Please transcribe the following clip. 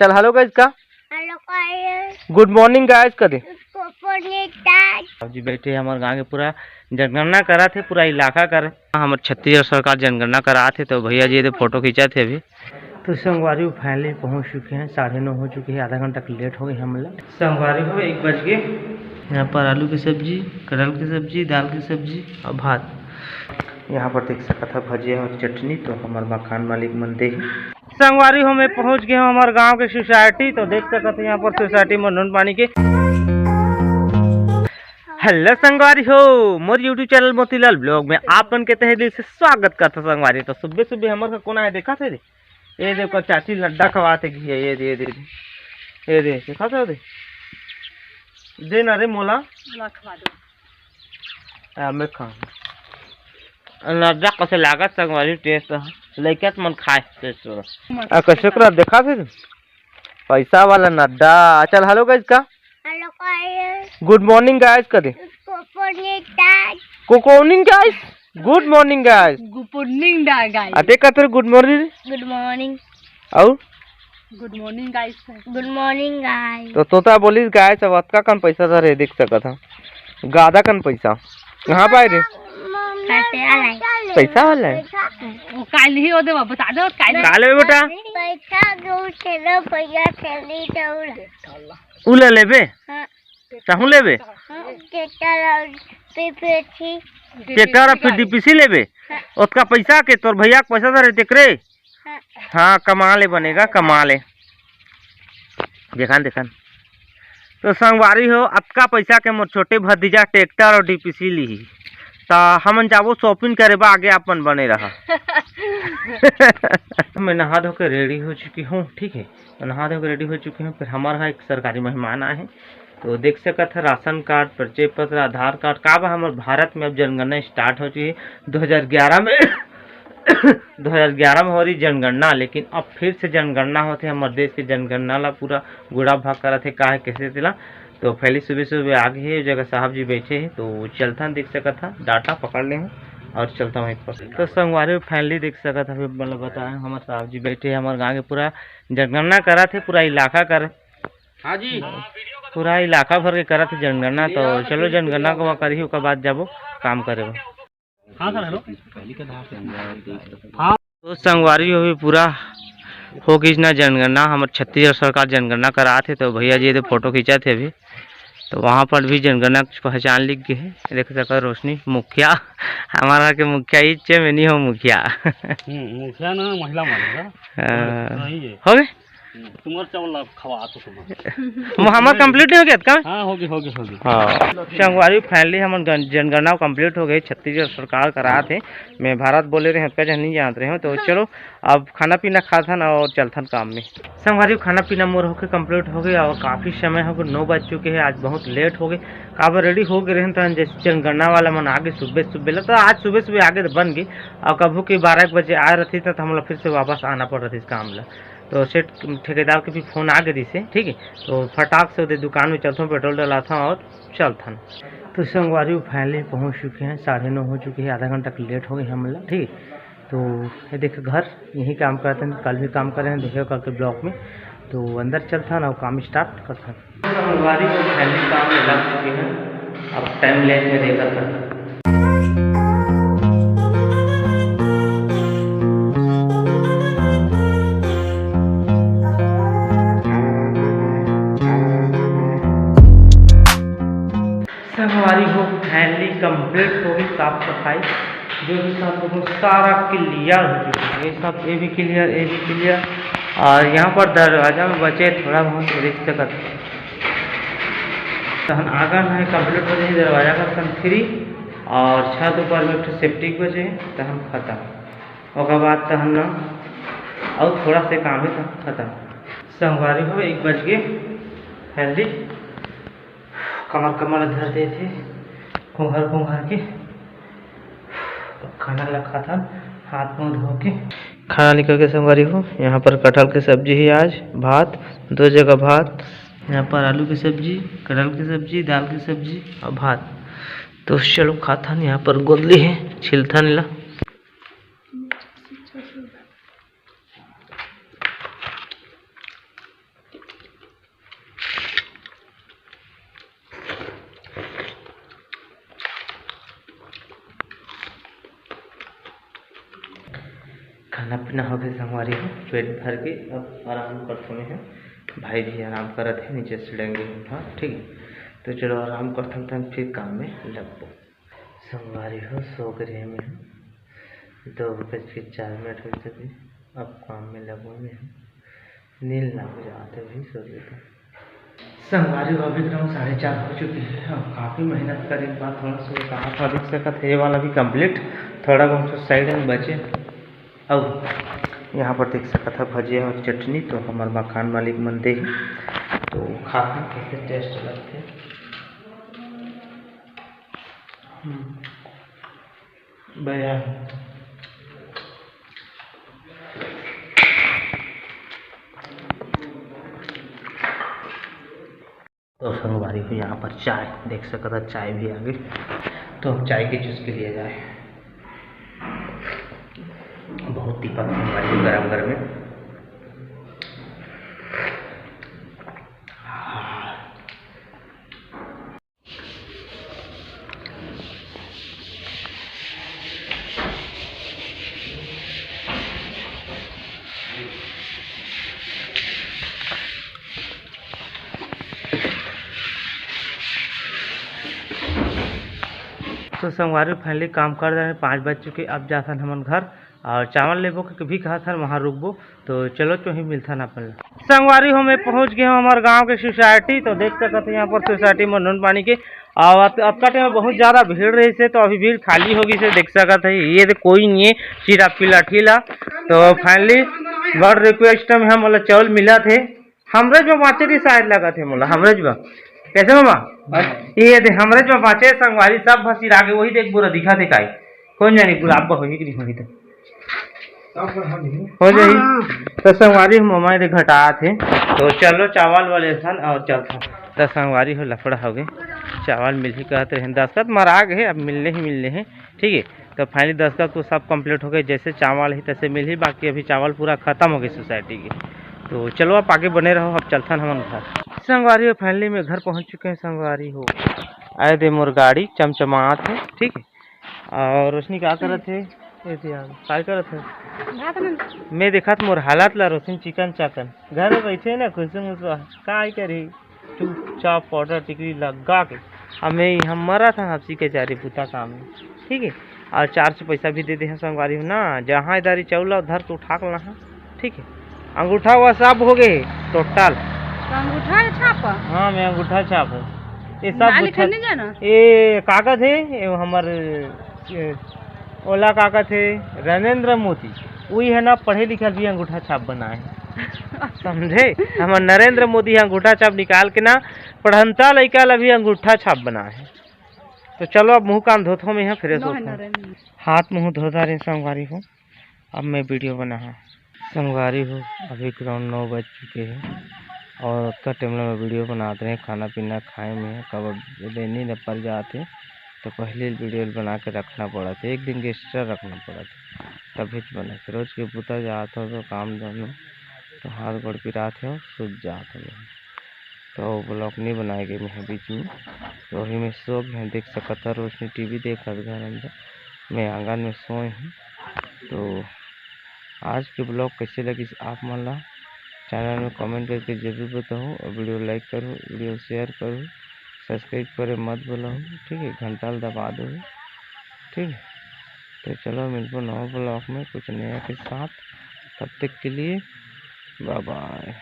चल hello guys का hello guys, good morning guys कर दे। गुड जी बैठे हमारे गांव के पूरा जनगणना करा थे, पूरा इलाका कर हमारे छत्तीसगढ़ सरकार जनगणना करा थे, तो भैया जी फोटो खींचा थे अभी। तो संगवारी फाइनली पहुंच चुके हैं, 9:30 हो चुके हैं, आधा घंटा लेट हो गए हम लोग। संगवारी हो 1 बज गए। यहाँ पर आलू की सब्जी, कटहल की सब्जी, दाल की सब्जी और भात। यहाँ पर देख सकता था भजिया और चटनी, तो हमारे मकान मालिक मन दे। संगवारी हो मैं पहुँच गए हूँ हमारे गाँव के सोसाइटी, तो देख सकते थे यहाँ पर सोसाइटी में नून पानी के। हेलो संगवारी हो, मोर यूट्यूब चैनल मोतीलाल ब्लॉग में आप मन के तहे दिल से स्वागत करता संगवारी। तो सुबह सुबह हमारे कोना है देखा थे, ये देखो चाची लड्डा खवाते घी, ये दे दे ये दे देखा था दे ना रे मोला खवा दो। मैं खा लड्डा कैसे लागत संगवारी, टेस्ट लइका मन खाए टेस्ट कैसे करा देखा थे पैसा वाला नड्डा। चल हेलो गाइस का hello guys, good morning guys कर दे। Good morning guys, good morning guys, good morning guys, अटे कहते गुड मॉर्निंग। गुड मॉर्निंग और good morning guys, good morning guys. तो तोता बोली गाय सब अतका कन पैसा था रे, देख सका था गादा कन पैसा कहाँ पाए रे, पैसा वाला है वो काल ही होदे बता दो काले में बेटा पैसा गो चलो पैसा चली दौड़ उले लेबे चाहू लेबे ट्रैक्टर और फिर डीपीसी लेबे उसका पैसा के तोर भैया के पैसा था रे तेकरे। हाँ कमा ले बनेगा, कमा ले देखान देखान। तो संगवारी हो अतका पैसा के मोर छोटे भतीजा ट्रैक्टर और डीपीसी ली, तो हम जाबो शॉपिंग करे बा, आगे अपन बने रहा। मैं नहा धो के रेडी हो चुकी हूँ, ठीक है, तो नहा धो के रेडी हो चुकी हूँ। फिर हमारे यहाँ एक सरकारी मेहमान आए हैं, तो देख सकते थे राशन कार्ड, परिचय पत्र, आधार कार्ड का बा। हमारे भारत में अब जनगणना स्टार्ट हो चुकी है 2011 में 2011 में हो रही जनगणना, लेकिन अब फिर से जनगणना होते हमारे देश की जनगणना ला पूरा गुड़ा भाग करा थे का है कैसे तिला। तो पहले सुबह सुबह आगे है जगह साहब जी बैठे हैं, तो चलता देख सका था डाटा पकड़ ले और चलता वहीं पर। तो संगवारी फाइनली देख सका था, मतलब बताया हमारे साहब जी बैठे हमारे गाँव के पूरा जनगणना करा थे, पूरा इलाका कर। हाँ जी, पूरा इलाका भर के करा थे जनगणना। तो चलो जनगणना को करी उसके बाद जाबो काम करे। हाँ सर हेलो। हाँ तो संगवारी हो भी पूरा हो गई ना जनगणना, हमारे छत्तीसगढ़ सरकार जनगणना करा थे, तो भैया जी फोटो खींचा थे अभी। तो वहाँ पर भी जनगणना पहचान लिख गए है, देख सका रोशनी मुखिया हमारा के मुखिया ही में नहीं हो मुखिया मुखिया ना महिला हो गए तुम्हारे चावल खवा तो हमारा कंप्लीट हो गया का। हाँ होगी होगी होगी। हाँ संगवारी फाइनली हम जनगणना कंप्लीट हो गई, छत्तीसगढ़ सरकार करा थे। मैं भारत बोले रहे हैं नहीं जानते रहे हो। तो चलो अब खाना पीना खाता ना और चलथन काम में। संगवारी खाना पीना मोर होकर कंप्लीट हो गया और काफ़ी समय हो गया, 9 बज चुके हैं, आज बहुत लेट हो गए। काबर रेडी हो गए रहे तो जैसे जनगणना वाला मन आगे सुबह सुबह, तो आज सुबह सुबह आगे बन गई और कभू की 12 बजे आ रही थी, तो हम लोग फिर से वापस आना पड़ रहा था इस काम ला। तो सेठ ठेकेदार के भी फ़ोन आ गई से, ठीक है, तो फटाक से उधर दुकान में चलता हूँ, पेट्रोल डला था और चलता। तो संगवारी फाइनली पहुँच चुके हैं, 9:30 हो चुके हैं, आधा घंटा लेट हो गए हम लोग, ठीक है। तो ये देखो घर यही काम करते हैं, कल भी काम कर रहे हैं, देखो कल के ब्लॉक में। तो अंदर चलता ना काम स्टार्ट करता। संगवारी फाइनली काम में लग चुके हैं, अब टाइम लेस में देखा था। संगवारी हो फाइनली कंप्लीट हो गई साफ सफाई, जो भी सब सारा क्लियर हो चुका है, ये सब ये भी क्लियर, ये भी क्लियर। और यहाँ पर दरवाजा में बचे थोड़ा बहुत रिक्त कर तहन आगन है कंप्लीट हो जाए, दरवाजा का तहन फ्री और छत ऊपर में एक सेफ्टी बचे तहन खत्म। और बाद तहन और थोड़ा से काम है तहन खत्म। संगवारी हो 1 बज गए, हेल्दी कमर कमर धरते थे कुंघर के। खाना रखा था, हाथ मुँह धो के खाना निकल के। संगवारी हो यहाँ पर कटहल की सब्जी है, आज भात 2 जगह भात, यहाँ पर आलू की सब्जी, कटहल की सब्जी, दाल की सब्जी और भात। तो चलो खाता यहाँ पर गोदली है छिलथा नीला। खाना पीना हो गया संगवारी हो, पेट भर के अब आराम करते हैं। भाई भी आराम करते हैं, नीचे चढ़ेंगे हाँ ठीक है। तो चलो आराम करते हैं, फिर काम में लगो। संगवारी हो सो गए में 2:04 हुए थे, अब काम में लगो में नींद लग जाते भी सो लेते। संगवारी हो अभी ग्राउंड 4:30 हो चुकी है। अब काफ़ी मेहनत करे के बाद थोड़ा सा कहा था देख सकता है, ये वाला भी कंप्लीट, थोड़ा बहुत साइड में बचे। अब यहाँ पर देख सकता था भजिया और चटनी, तो हमारे मकान मालिक मन दे तो खाते कैसे टेस्ट लगते। बढ़िया तो संगवारी को यहाँ पर चाय देख सकता, चाय भी आ गई। तो अब चाय के चुस्की लिया जाए। बहुत दीपक संगवारी गरम गरम में। तो संगवारी फाइनली काम कर रहे हैं, 5 बज चुके। अब जाता हम घर और चावल लेबो के भी कहा था वहाँ रुकबो। तो चलो तो ही मिलता ना अपन संगवारी हो। मैं पहुँच गया हूँ हमारे गांव के सोसाइटी। तो देख सकते हैं यहाँ पर सोसाइटी में नून पानी के और अब का टाइम बहुत ज़्यादा भीड़ रही से, तो अभी भीड़ खाली होगी से देख सकते हैं। ये तो कोई नहीं है चिरा पीला ठीला। तो फाइनली बड़ रिक्वेस्ट में हम मतलब चावल मिला थे हमरे जो बाँचे थी शायद लगा थे मोला हमरे जो कैसे मामा ये दे हमरे जो बाँचे संगवारी सब भसीर आगे वही देख बुरा दिखा थे काई कौन जानी गुलाब का होगी कि नहीं होगी तो हो जाही। तो संगवारी हम मामा दे घटा थे। तो चलो चावल वाले सन और चलता। तो संगवारी हो लफड़ा हो गए, चावल मिल ही कहते हैं, दस्तखत मरा गए अब मिलने हैं ठीक है। तो फाइनली दस्तखत तो सब कंप्लीट हो गए, जैसे चावल है तैसे मिल ही, बाकी अभी चावल पूरा खत्म हो गई सोसाइटी की। तो चलो आप आगे बने रहो, अब चलता हम घर। संगवारी हो फाइनली में घर पहुंच चुके हैं। संगवारी हो आए थे मोर गाड़ी चमचमात है ठीक है। और रोशनी क्या कर रहे थे क्या कर रहे थे मैं देखा मोर हालात ला रोशनी चिकन चाकन घर में बैठे ना खुश का करी चुपचाप पाउडर टिकरी लगा के हमें यहाँ मरा था हफ्सी के चारी पुता काम में ठीक है। और 4 से पैसा भी दे दे हैं संगवारी हो ना, जहाँ इधर चौला उधर तो उठा लेना ठीक है। अंगूठा हुआ सब हो गए टोटल। अंगूठा छाप? हाँ मैं अंगूठा छाप हूँ। ये सब ये कागज है, ये हमारे ओला कागज है रणेंद्र मोदी वही है ना, पढ़े लिखा भी अंगूठा छाप बनाए हैं समझे। हमारे नरेंद्र मोदी अंगूठा छाप निकाल के ना पढ़नता लड़का ला भी अंगूठा छाप बनाए हैं। तो चलो अब मुँह कान धोतो में यहाँ फ्रेश होता हाथ मुँह धोता रहे संगवारी हो। अब मैं वीडियो बना संगवारी हो अभी ग्राउंड 9 बज चुके हैं और उसका टाइम में वीडियो बनाते हैं। खाना पीना खाए में कब देनी न पड़ जाते तो पहले वीडियो बना के रखना पड़ा था, एक दिन के एक्स्ट्रा रखना पड़ा था तभी बना। रोज के पुता जाते हो तो काम दोनों तो हाथ गोड़ पिराते हो सूझ जाते हैं। तो ब्लॉग नहीं बनाए गए मैं बीच में, तो वही में सो गए देख सकता। रोशनी टीवी देख घर अंदर, मैं आंगन में सोए हूँ। तो आज के ब्लॉग कैसे लगी आप मन ला चैनल में कमेंट करके जरूर बताओ और वीडियो लाइक करो, वीडियो शेयर करो, सब्सक्राइब करे मत बोलो ठीक है, घंटा दबा दो ठीक है। तो चलो मिलते नए ब्लॉग में कुछ नया के साथ, तब तक के लिए बाय बाय।